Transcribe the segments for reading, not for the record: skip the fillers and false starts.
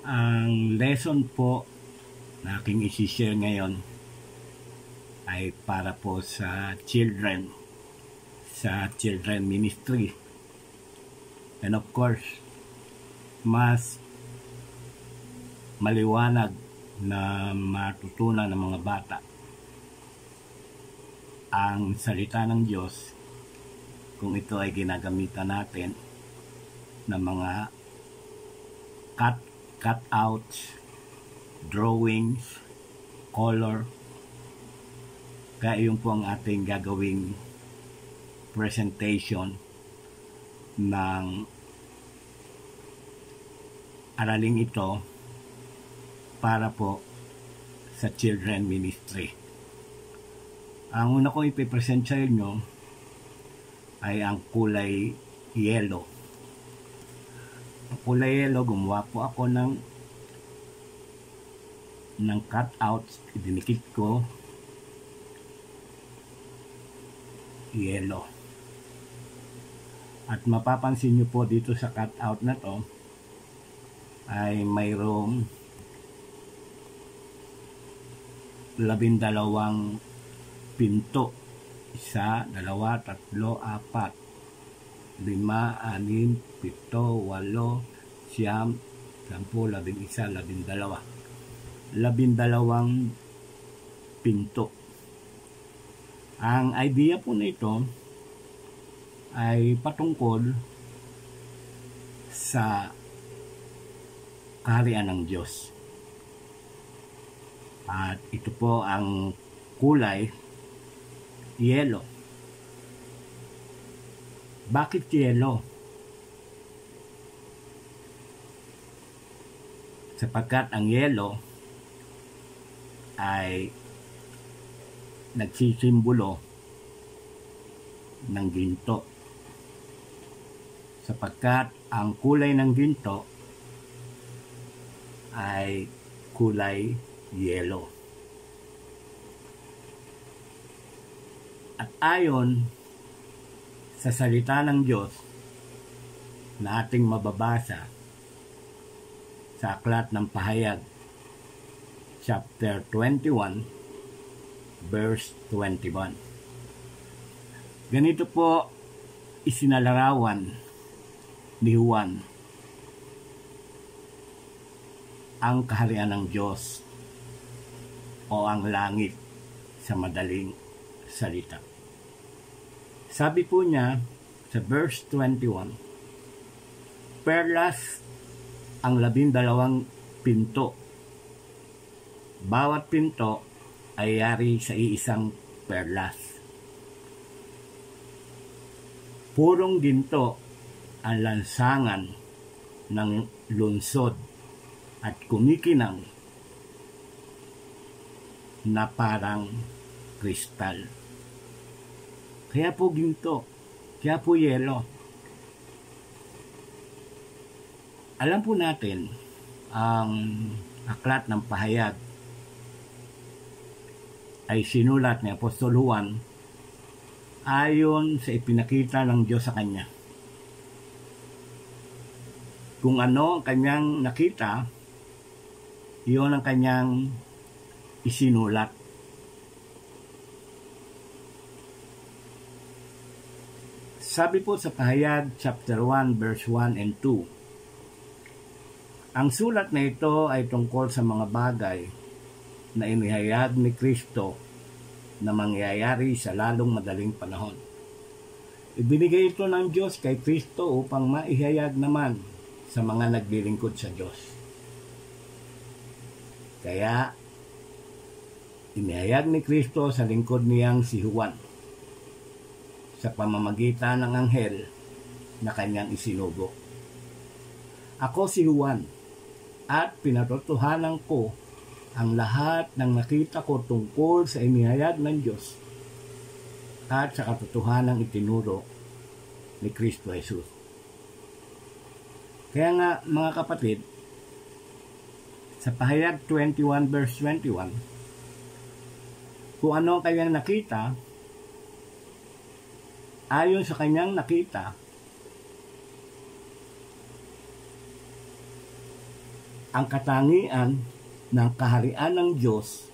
Ang lesson po na aking isi-share ngayon ay para po sa children, sa children ministry. And of course, mas maliwanag na matutunan ng mga bata ang salita ng Diyos kung ito ay ginagamitan natin ng mga cutouts, drawings, color. Kaya yun po ang ating gagawing presentation ng araling ito para po sa children ministry. Ang una ko ipipresent sa inyo ay ang kulay yellow. Ang kulay yellow, gumawa po ako ng cutouts, dinikit ko yellow. At mapapansin nyo po dito sa cutout na to ay mayroong 12 pinto. 1, 2, 3, 4, 5, 6, 7, 8, 9, 10, 11, 12. 12 pinto. Ang idea po nito ay patungkol sa kaharian ng Diyos. At ito po ang kulay yellow. Bakit yellow? Sapagkat ang yellow ay nagsisimbolo ng ginto. Sapagkat ang kulay ng ginto ay kulay yellow. At ayon sa salita ng Diyos na ating mababasa sa Aklat ng Pahayag, chapter 21, verse 21. Ganito po isinalarawan ni Juan ang kaharian ng Diyos o ang langit sa madaling salita. Sabi po niya sa verse 21, perlas ang 12 pinto. Bawat pinto ay yari sa iisang perlas. Purong ginto ang lansangan ng lungsod at kumikinang na parang kristal. Kaya po ginto, kaya po yelo. Alam po natin ang Aklat ng Pahayag ay sinulat ni Apostol Juan ayon sa ipinakita ng Diyos sa kanya. Kung ano ang kanyang nakita, iyon ang kanyang isinulat. Sabi po sa Pahayag chapter 1 verse 1 and 2, ang sulat na ito ay tungkol sa mga bagay na inihayag ni Kristo na mangyayari sa lalong madaling panahon. Ibinigay ito ng Diyos kay Kristo upang maihayag naman sa mga naglilingkod sa Diyos. Kaya, inihayag ni Kristo sa lingkod niyang si Juan sa pamamagitan ng anghel na kanyang isinugo. Ako si Juan at pinatotohanan ko ang lahat ng nakita ko tungkol sa inihayag ng Diyos at sa katotohanang itinuro ni Kristo Jesus. Kaya nga mga kapatid, sa Pahayag 21 verse 21, kung ano ang kanyang nakita, ayon sa kanyang nakita, ang katangian ng kaharian ng Diyos,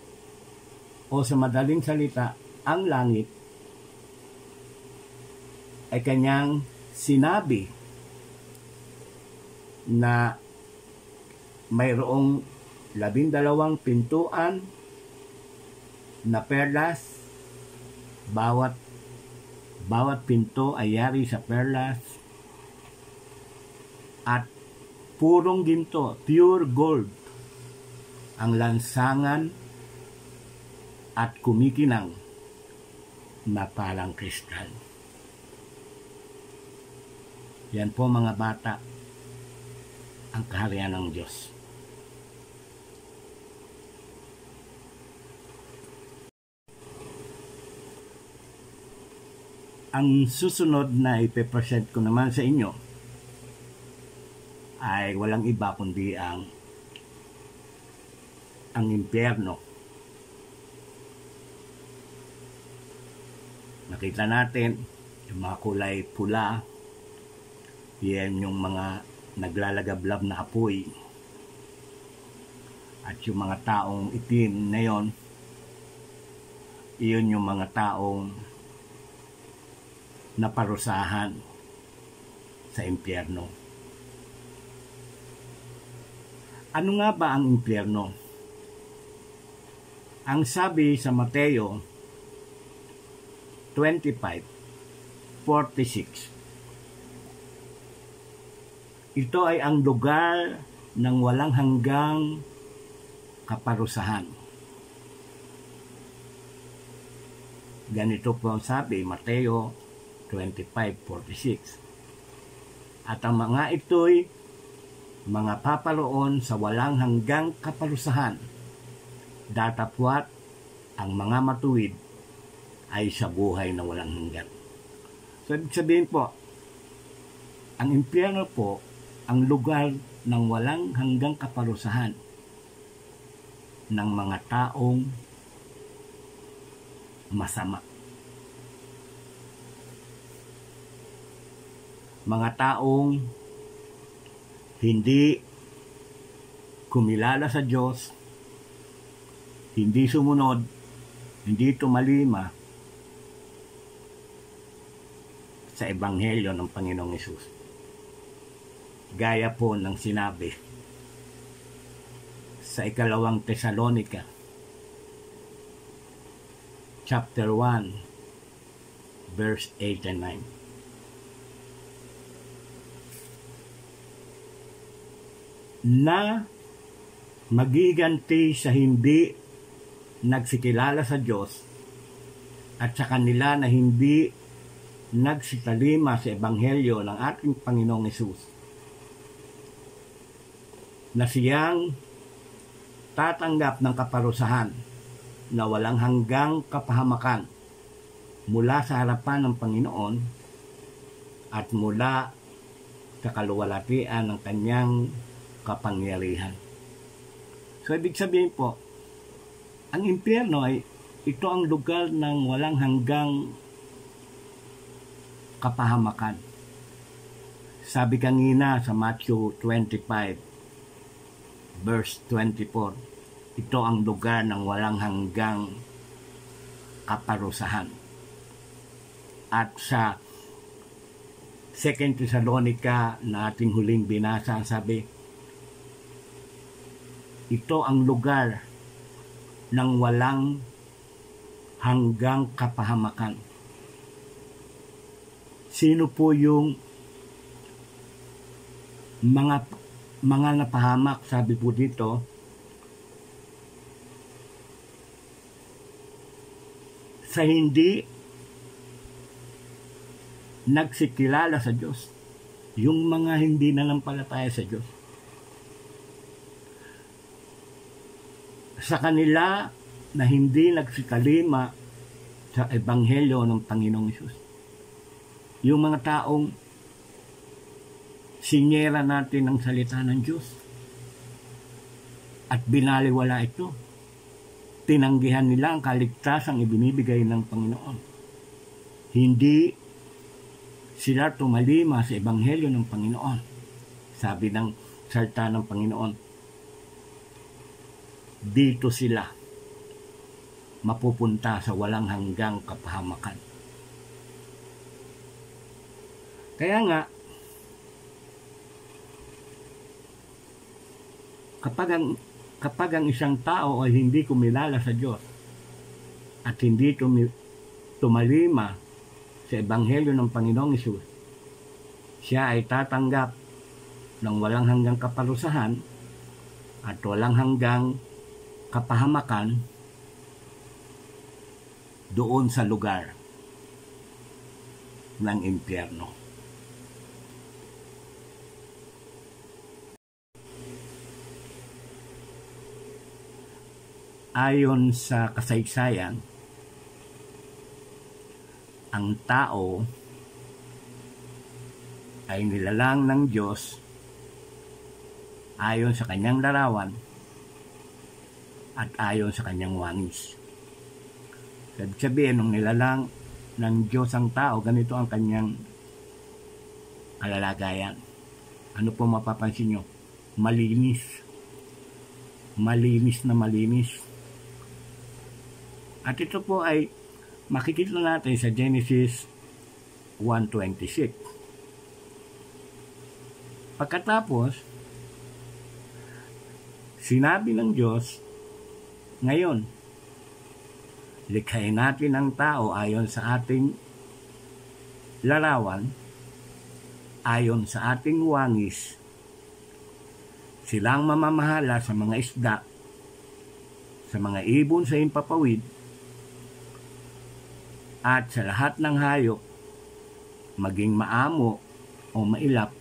o sa madaling salita, ang langit, ay kanyang sinabi na mayroong 12 pintuan na perlas, bawat pinto ay yari sa perlas, at purong ginto, pure gold, ang lansangan at kumikinang na parang kristal. Yan po mga bata, ang kaharian ng Diyos. Ang susunod na ipe-present ko naman sa inyo ay walang iba kundi ang impyerno. Nakita natin yung mga kulay pula, yan yung mga naglalagablab na apoy, at yung mga taong itim na yon, iyon yung mga taong naparusahan sa impyerno. Ano nga ba ang impyerno? Ang sabi sa Mateo 25:46, ito ay ang lugar ng walang hanggang kaparusahan. Ganito po ang sabi, Mateo 25:46. At ang mga ito'y mga paparoon sa walang hanggang kaparusahan, datapwat ang mga matuwid ay sa buhay na walang hanggan. So, ibig sabihin po, ang impyerno po, ang lugar ng walang hanggang kaparusahan ng mga taong masama. Mga taong hindi kumilala sa Diyos, hindi sumunod, hindi tumalima sa Ebanghelyo ng Panginoong Hesus. Gaya po ng sinabi sa 2 Tesalonica chapter 1 verse 8 and 9. Na magiganti sa hindi nagsikilala sa Diyos at sa kanila na hindi nagsitalima sa Ebanghelyo ng ating Panginoong Hesus, na siyang tatanggap ng kaparusahan na walang hanggang kapahamakan mula sa harapan ng Panginoon at mula sa kaluwalhatian ng kanyang kapangyarihan. So, ibig sabihin po, ang impyerno ay ito ang lugar ng walang hanggang kapahamakan. Sabi kanina sa Matthew 25 verse 24, ito ang lugar ng walang hanggang kaparusahan. At sa 2 Thessalonica na ating huling binasa, sabi, ito ang lugar ng walang hanggang kapahamakan. Sino po yung mga napahamak? Sabi po dito, sa hindi nagsikilala sa Diyos, yung mga hindi nanampalataya sa Diyos. Sa kanila na hindi nagsikalima sa Ebanghelyo ng Panginoong Hesus. Yung mga taong sinyera natin ang salita ng Diyos at binaliwala ito. Tinanggihan nila ang kaligtasang ibinibigay ng Panginoon. Hindi sila tumalima sa Ebanghelyo ng Panginoon. Sabi ng salita ng Panginoon, dito sila mapupunta sa walang hanggang kapahamakan. Kaya nga, kapag ang isang tao ay hindi kumilala sa Diyos at hindi tumalima sa Ebanghelyo ng Panginoong Hesus, siya ay tatanggap ng walang hanggang kaparusahan at walang hanggang kapahamakan doon sa lugar ng impyerno. Ayon sa kasaysayan, ang tao ay nilalang ng Diyos ayon sa kanyang larawan at ayon sa kanyang wangis. Ibig sabihin, nung nilalang ng Diyos ang tao, ganito ang kanyang kalalagayan. Ano po mapapansin nyo? Malinis. Malinis na malinis. At ito po ay makikita natin sa Genesis 1:26. Pagkatapos, sinabi ng Diyos, ngayon, likhain natin ang tao ayon sa ating larawan, ayon sa ating wangis. Silang mamamahala sa mga isda, sa mga ibon sa himpapawid, at sa lahat ng hayop, maging maamo o mailap,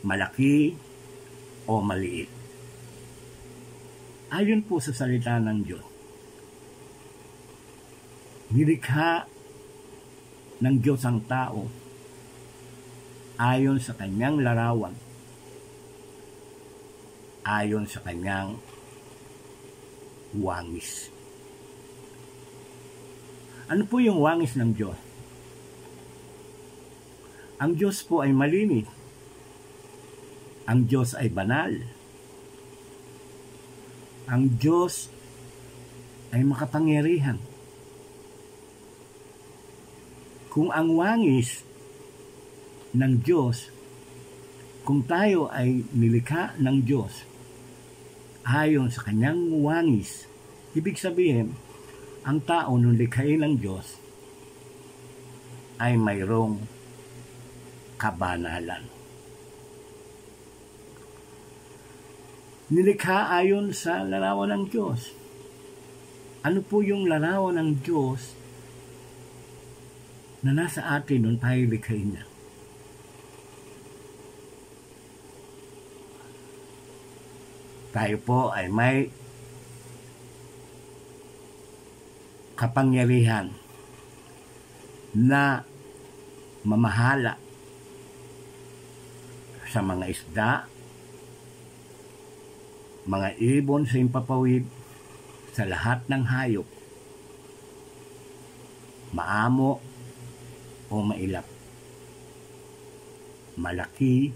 malaki o maliit. Ayon po sa salita ng Diyos, nilikha ng Diyos ang tao ayon sa kanyang larawan, ayon sa kanyang wangis. Ano po yung wangis ng Diyos? Ang Diyos po ay malinis. Ang Diyos ay banal. Ang Diyos ay makapangyarihan. Kung ang wangis ng Diyos, kung tayo ay nilikha ng Diyos ayon sa kanyang wangis, ibig sabihin, ang tao nung likhain ng Diyos ay mayroong kabanalan. Nilikha ayon sa larawan ng Diyos. Ano po yung larawan ng Diyos na nasa atin nung tayo likhain niya? Tayo po ay may kapangyarihan na mamahala sa mga isda, mga ibon sa himpapawid, sa lahat ng hayop, maamo o mailap, malaki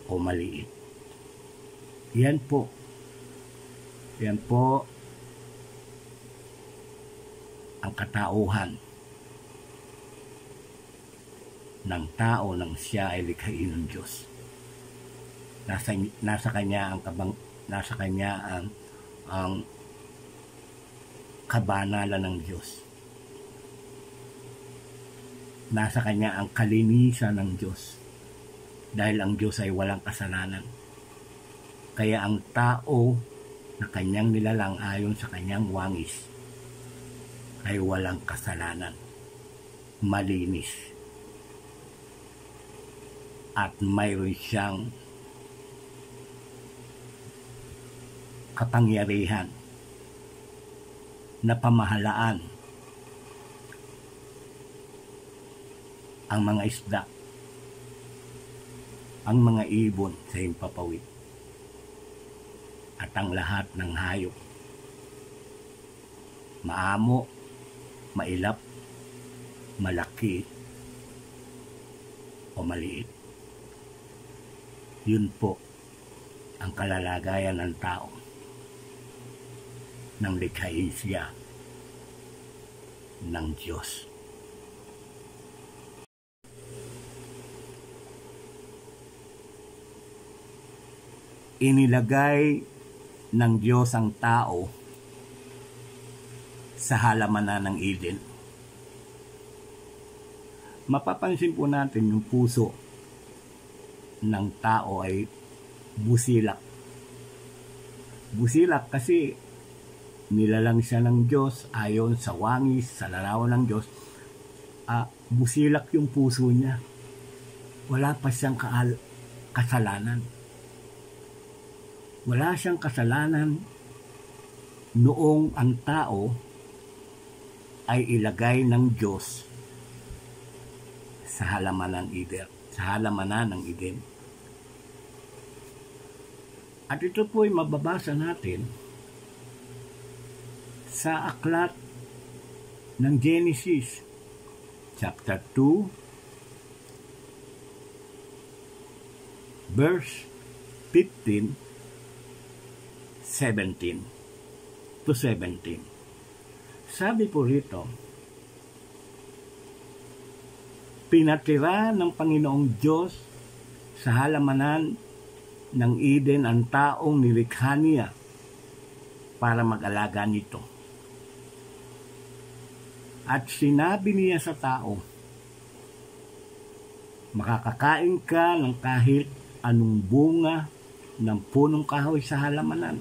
o maliit. Yan po ang katauhan ng tao nang siya ay likhain ng Diyos. Nasa kanya ang kabanalan ng Diyos. Nasa kanya ang kalinisan ng Diyos. Dahil ang Diyos ay walang kasalanan. Kaya ang tao na kanyang nilalang ayon sa kanyang wangis ay walang kasalanan, malinis, at mayroon siyang kapangyarihan na pamahalaan ang mga isda, ang mga ibon sa himpapawid, at ang lahat ng hayop, maamo, mailap, malaki o maliit. Yun po ang kalalagayan ng tao nang likhain siya ng Diyos. Inilagay ng Diyos ang tao sa halamanan ng Eden. Mapapansin po natin yung puso ng tao ay busilak. Busilak kasi nilalang siya ng Diyos ayon sa wangis, sa larawan ng Diyos. Busilak yung puso niya. Wala pa siyang kasalanan. Wala siyang kasalanan noong ang tao ay ilagay ng Diyos sa halamanan ng Eden. At ito po ay mababasa natin sa aklat ng Genesis chapter 2 verse 15 17 to 17. Sabi po rito, pinatira ng Panginoong Diyos sa halamanan ng Eden ang taong nilikha niya para mag-alaga nito. At sinabi niya sa tao, makakakain ka ng kahit anong bunga ng punong kahoy sa halamanan,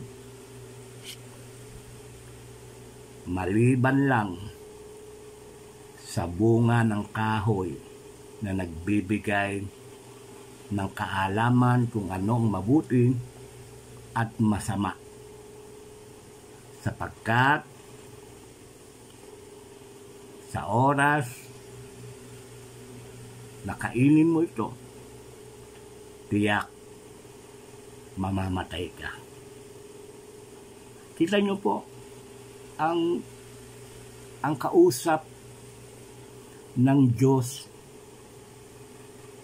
maliban lang sa bunga ng kahoy na nagbibigay ng kaalaman kung ano ang mabuti at masama, sapagkat sa oras na kainin mo ito, tiyak mamamatay ka. Kita niyo po ang kausap ng Diyos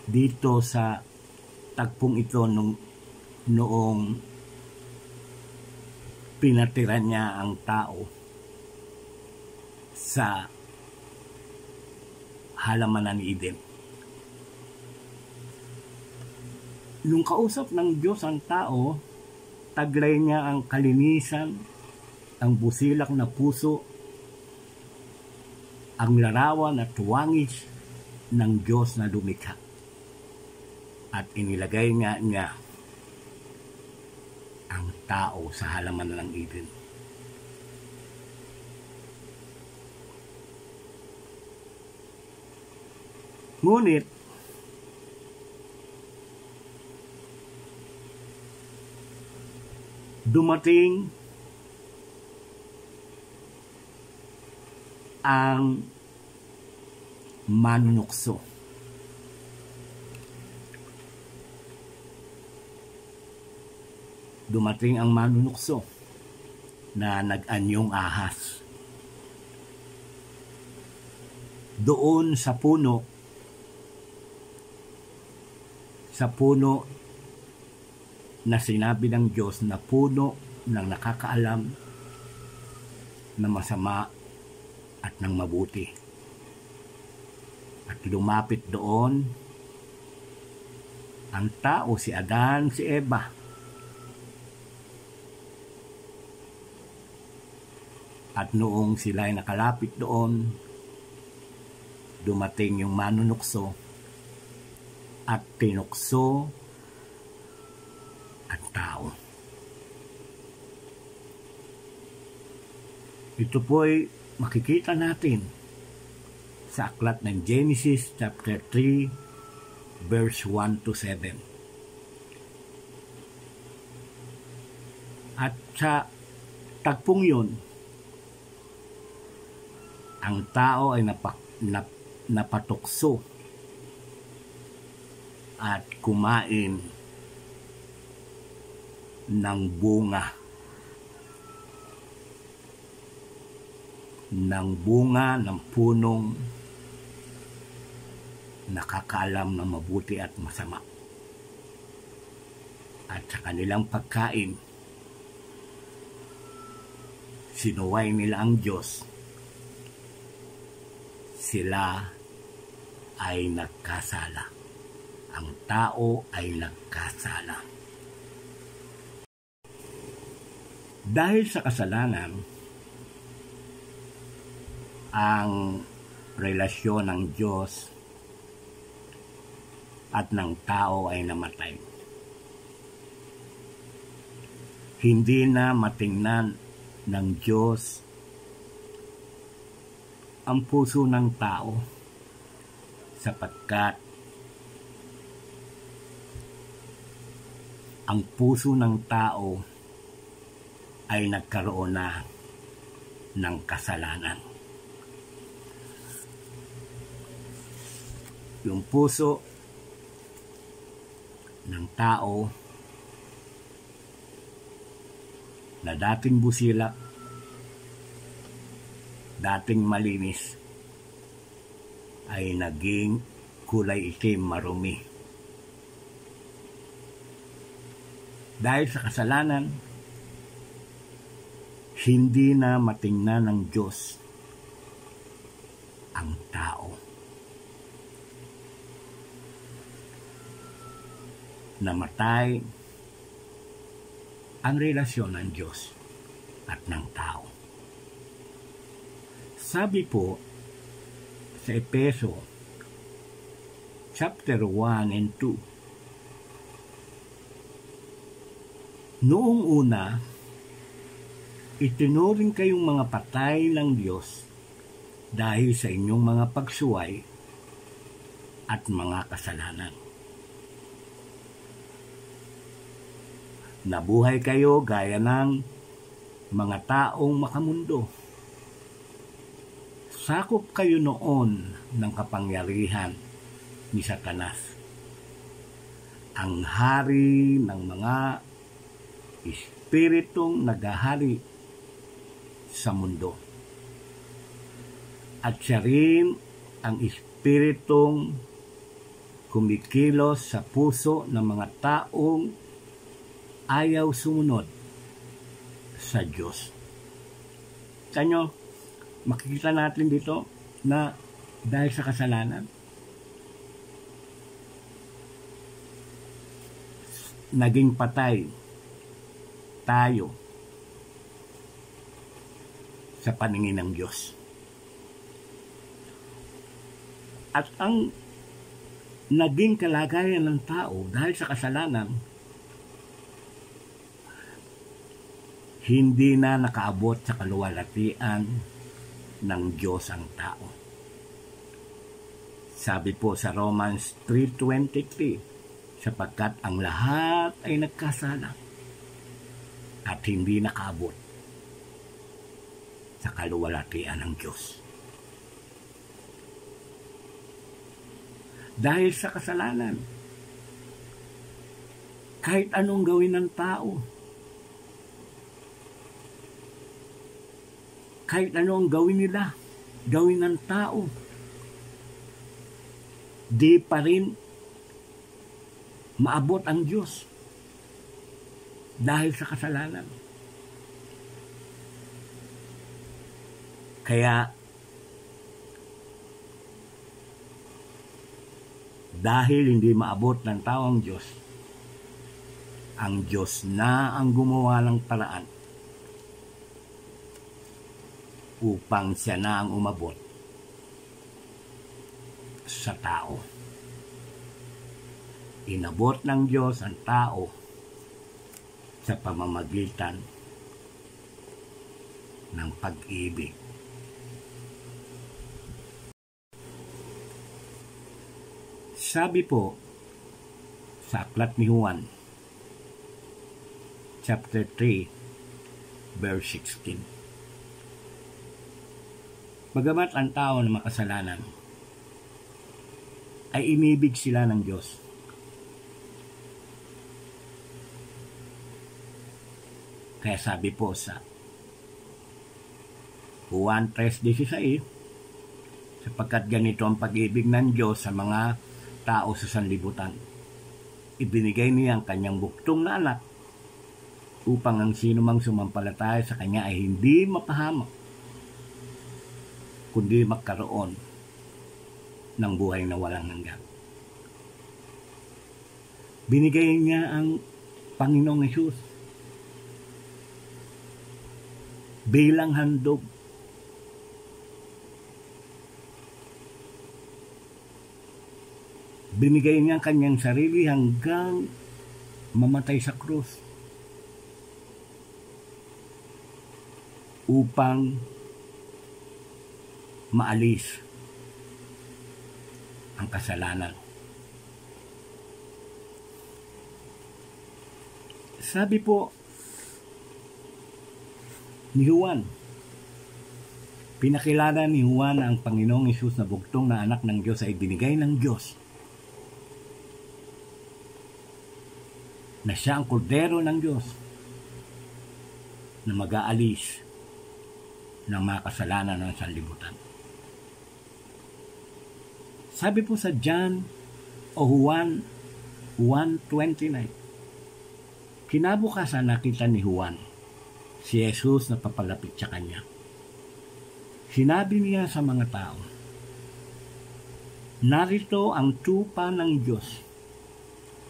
dito sa tagpong ito noong pinatira niya ang tao sa halamanan ni Eden. Nung kausap ng Diyos ang tao, taglay niya ang kalinisan, ang busilak na puso, ang larawan at wangis ng Diyos na lumikha. At inilagay nga niya ang tao sa halamanan ng Eden. Ngunit, dumating ang manunukso. Dumating ang manunukso na nag-anyong ahas. Doon sa puno na sinabi ng Diyos na puno ng nakakaalam na masama at ng mabuti. At lumapit doon ang tao, si Adan, si Eva. At noong sila ay nakalapit doon, dumating yung manunukso at tinukso ang tao. Ito po ay makikita natin sa aklat ng Genesis chapter 3 verse 1 to 7. At sa tagpong yun, ang tao ay napatukso at kumain ng bunga ng punong nakakaalam na mabuti at masama. at sa kanilang pagkain, sinuway nila ang Diyos, sila ay nagkasala. Ang tao ay nagkasala. Dahil sa kasalanan, ang relasyon ng Diyos at ng tao ay namatay. Hindi na matingnan ng Diyos ang puso ng tao sapagkat ang puso ng tao ay nagkaroon na ng kasalanan. Yung puso ng tao na dating busilak, dating malinis, ay naging kulay itim, marumi. Dahil sa kasalanan, hindi na matingnan ng Diyos ang tao. Namatay ang relasyon ng Diyos at ng tao. Sabi po sa Efeso chapter 1 and 2, noong una, itinuring kayong mga patay ng Diyos dahil sa inyong mga pagsuway at mga kasalanan. Nabuhay kayo gaya ng mga taong makamundo. Sakop kayo noon ng kapangyarihan ni Satanas, ang hari ng mga espiritong naghahari sa mundo. At siya rin ang espiritong kumikilos sa puso ng mga taong ayaw sumunod sa Diyos. Kanyo, makikita natin dito na dahil sa kasalanan, naging patay tayo sa paningin ng Diyos. At ang naging kalagayan ng tao dahil sa kasalanan, hindi na nakaabot sa kaluwalhatian ng Diyos ang tao. Sabi po sa Romans 3:23, sapagkat ang lahat ay nagkasala at hindi nakaabot sa kaluwalhatian ng Diyos. Dahil sa kasalanan, kahit anong gawin ng tao, kahit anong gawin nila, gawin ng tao, di pa rin maabot ang Diyos dahil sa kasalanan. Kaya, dahil hindi maabot ng tao ang Diyos na ang gumawa ng paraan upang siya na ang umabot sa tao. Inabot ng Diyos ang tao sa pamamagitan ng pag-ibig. Sabi po sa aklat ni Juan, chapter 3, verse 16, bagamat ang tao na makasalanan ay inibig sila ng Diyos. Kaya sabi po sa Juan 3:16, sapagkat ganito ang pag-ibig ng Diyos sa mga tao sa sanlibutan, ibinigay niya ang kanyang buktong na anak upang ang sinumang sumampalataya sa kanya ay hindi mapahamak, kundi magkaroon ng buhay na walang hanggan. Binigay niya ang Panginoong Hesus bilang handog. Binigay niya ang kanyang sarili hanggang mamatay sa krus upang maalis ang kasalanan. Sabi po ni Juan, pinakilala ni Juan na ang Panginoong Hesus na bugtong na anak ng Diyos ay binigay ng Diyos, na siya ang kordero ng Diyos na mag-aalis ng mga kasalanan ng sanlibutan. Sabi po sa John o Juan 1:29, kinabukasan nakita ni Juan si Jesus na papalapit sa kanya. Sinabi niya sa mga tao, narito ang tupa ng Diyos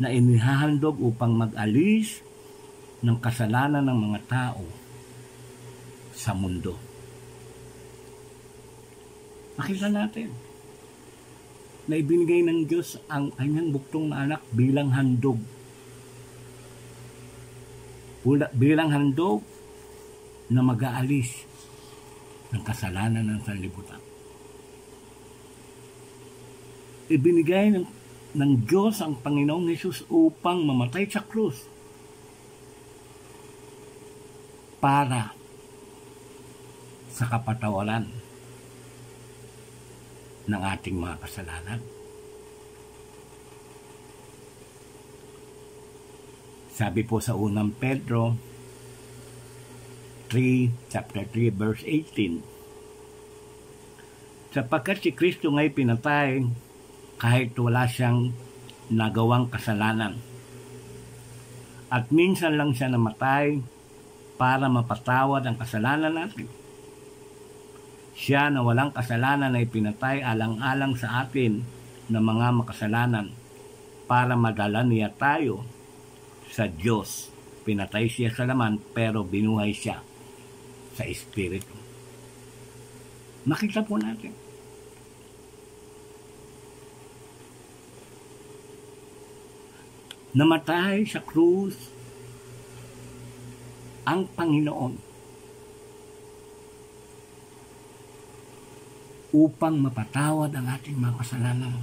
na inihahandog upang mag-alis ng kasalanan ng mga tao sa mundo. Makita natin na ibinigay ng Diyos ang kanyang buktong na anak bilang handog. Bilang handog na mag-aalis ng kasalanan ng sanlibutan. Ibinigay ng Diyos ang Panginoong Hesus upang mamatay sa krus para sa kapatawaran ng ating mga kasalanan. Sabi po sa unang Pedro chapter 3 verse 18, sapagkat si Kristo nga'y pinatay kahit wala siyang nagawang kasalanan, at minsan lang siya namatay para mapatawad ang kasalanan natin. Siya na walang kasalanan ay pinatay alang-alang sa atin na mga makasalanan para madala niya tayo sa Diyos. Pinatay siya sa laman pero binuhay siya sa Espiritu. Makita po natin. Namatay sa krus ang Panginoon upang mapatawad ang ating mga kasalanan.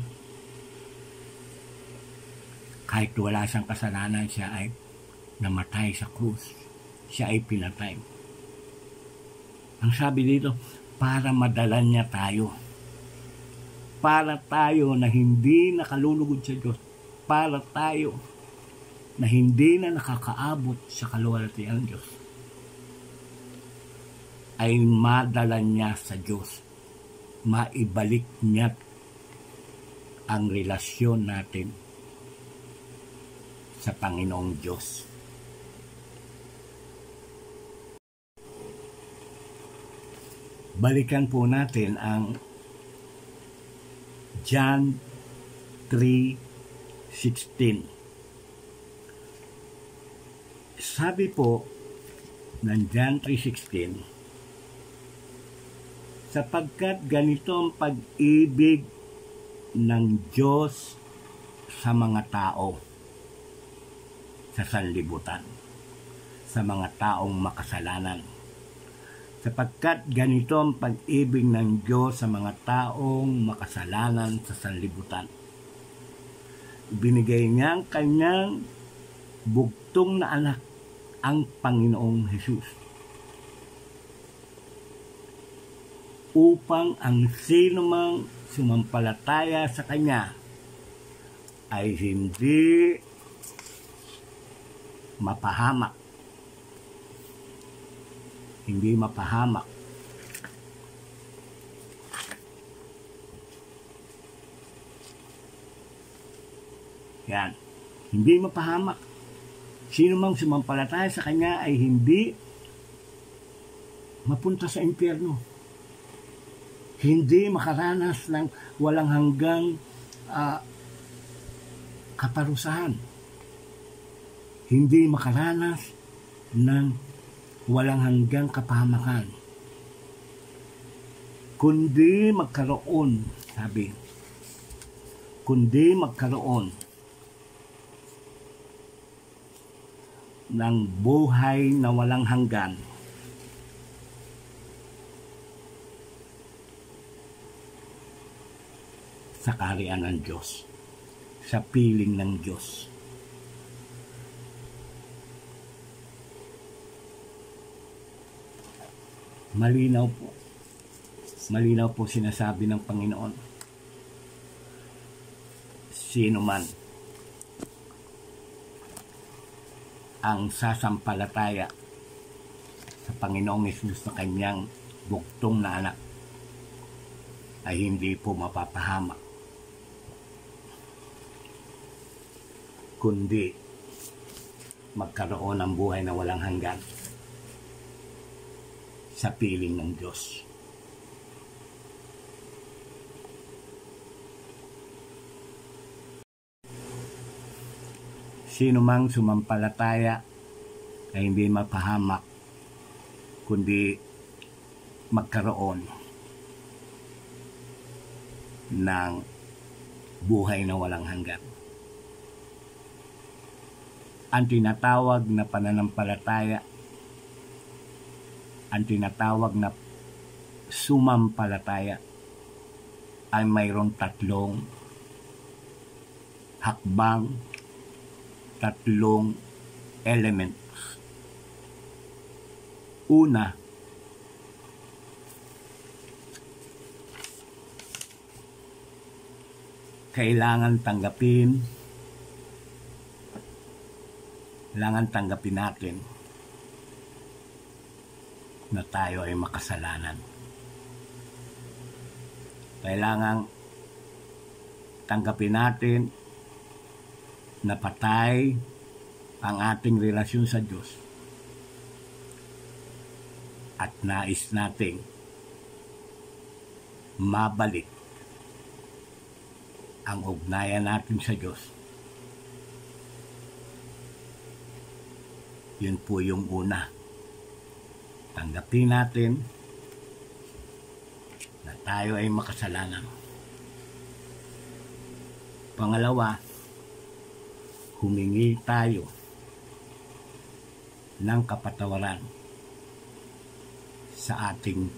Kahit wala siyang kasalanan, siya ay namatay sa krus. Siya ay pinatay. Ang sabi dito, para madala niya tayo. Para tayo na hindi nakalulugod sa Diyos. Para tayo na hindi na nakakaabot sa kaluwalhatian ng Diyos. Ay madala niya sa Diyos. Maibalik niya ang relasyon natin sa Panginoong Diyos. Balikan po natin ang John 3:16. Sabi po ng John 3:16, sapagkat ganito ang pag-ibig ng Diyos sa mga tao sa sanlibutan, sa mga taong makasalanan. Sapagkat ganito ang pag-ibig ng Diyos sa mga taong makasalanan sa sanlibutan. Binigay niya ang kanyang bugtong na anak, ang Panginoong Hesus, upang ang sinumang sumampalataya sa Kanya ay hindi mapahamak. Hindi mapahamak. Yan. hindi mapahamak. Sino mang sumampalataya sa Kanya ay hindi mapunta sa impyerno. Hindi makaranas ng walang hanggang kaparusahan. Hindi makaranas ng walang hanggang kapahamakan. Kundi magkaroon, kundi magkaroon ng buhay na walang hanggan sa kaharian ng Diyos, sa piling ng Diyos. Malinaw po sinasabi ng Panginoon. Sino man ang sasampalataya sa Panginoong Hesus na Kanyang bugtong na anak ay hindi po mapapahamak, kundi magkaroon ng buhay na walang hanggan sa piling ng Diyos. Sino mang sumampalataya ay hindi mapahamak, kundi magkaroon ng buhay na walang hanggan. Ang tinatawag na pananampalataya, ang tinatawag na sumampalataya ay mayroong tatlong hakbang, tatlong elements. Una, kailangan tanggapin natin na tayo ay makasalanan. Kailangan tanggapin natin na patay ang ating relasyon sa Diyos at nais nating mabalik ang ugnayan natin sa Diyos. Yun po yung una. Tanggapin natin na tayo ay makasalanan. Pangalawa, humingi tayo ng kapatawaran sa ating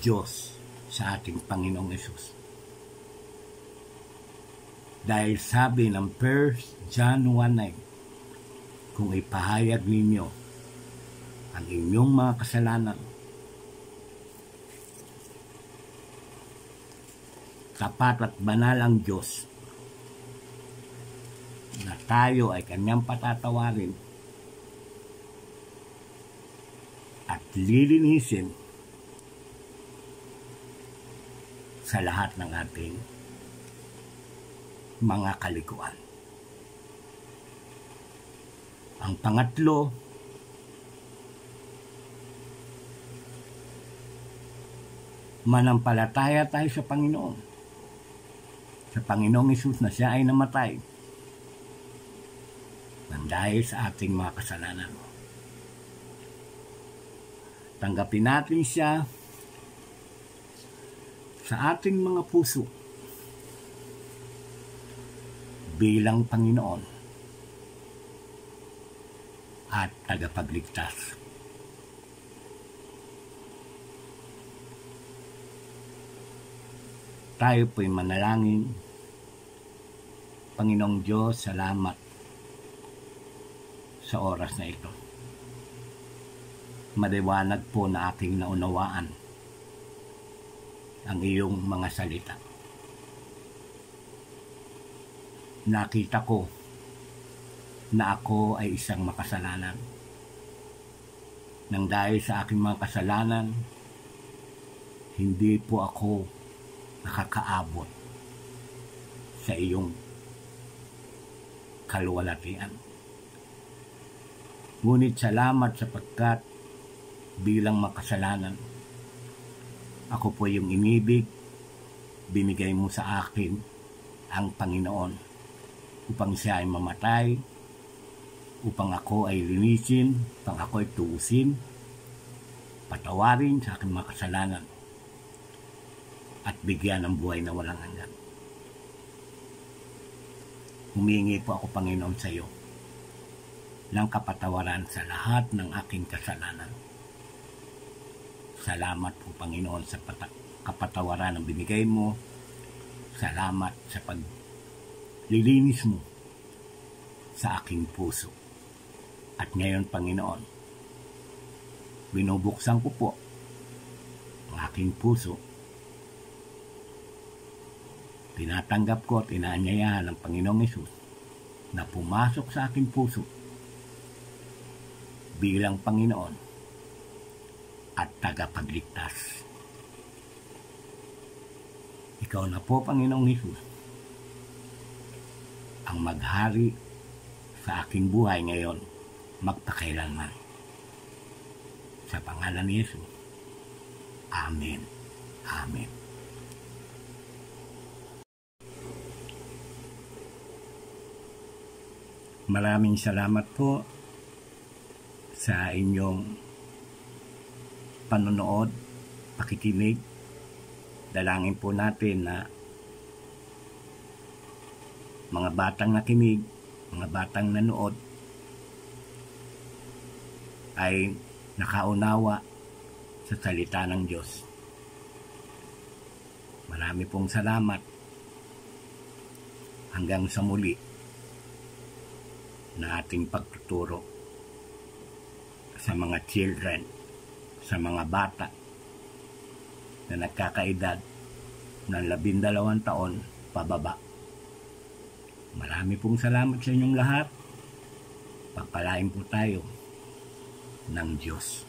Diyos, sa ating Panginoong Hesus. Dahil sabi ng 1 John 1:9, kung ipahayag ninyo ang inyong mga kasalanan, tapat at banal ang Diyos na tayo ay Kanyang patatawarin at lilinisin sa lahat ng ating mga kalikuan. Ang pangatlo, manampalataya tayo sa Panginoon. Sa Panginoong Hesus na Siya ay namatay nang dahil sa ating mga kasalanan. Tanggapin natin Siya sa ating mga puso bilang Panginoon at tagapagligtas. Tayo po'y manalangin. Panginoong Diyos, salamat sa oras na ito. Maliwanag po na aking naunawaan ang iyong mga salita. Nakita ko na ako ay isang makasalanan. Nang dahil sa aking mga kasalanan, hindi po ako nakakaabot sa iyong kaluwalhatian. Ngunit salamat sapagkat bilang makasalanan, ako po yung inibig, binigay mo sa akin ang Panginoon upang siya ay mamatay, upang ako ay linisin, upang ako ay tuusin, patawarin sa aking mga kasalanan, at bigyan ng buhay na walang hanggan. Humingi po ako, Panginoon, sa iyo ng kapatawaran sa lahat ng aking kasalanan. Salamat po, Panginoon, sa kapatawaran ng binigay mo. Salamat sa paglilinis mo sa aking puso. At ngayon, Panginoon, binubuksan ko po ang aking puso. Tinatanggap ko at inaanyayahan ng Panginoong Hesus na pumasok sa aking puso bilang Panginoon at tagapagligtas. Ikaw na po, Panginoong Hesus, ang maghari sa aking buhay ngayon, magpakailanman. Sa pangalan ni Hesus. Amen. Amen. Maraming salamat po sa inyong panonood, pakikinig. Dalangin po natin na mga batang nakinig, mga batang nanood ay nakaunawa sa salita ng Diyos. Marami pong salamat. Hanggang sa muli na ating pagtuturo sa mga children, sa mga bata na nagkakaedad ng 12 taon pababa. Marami pong salamat sa inyong lahat. Pagpalain po tayo ng Diyos.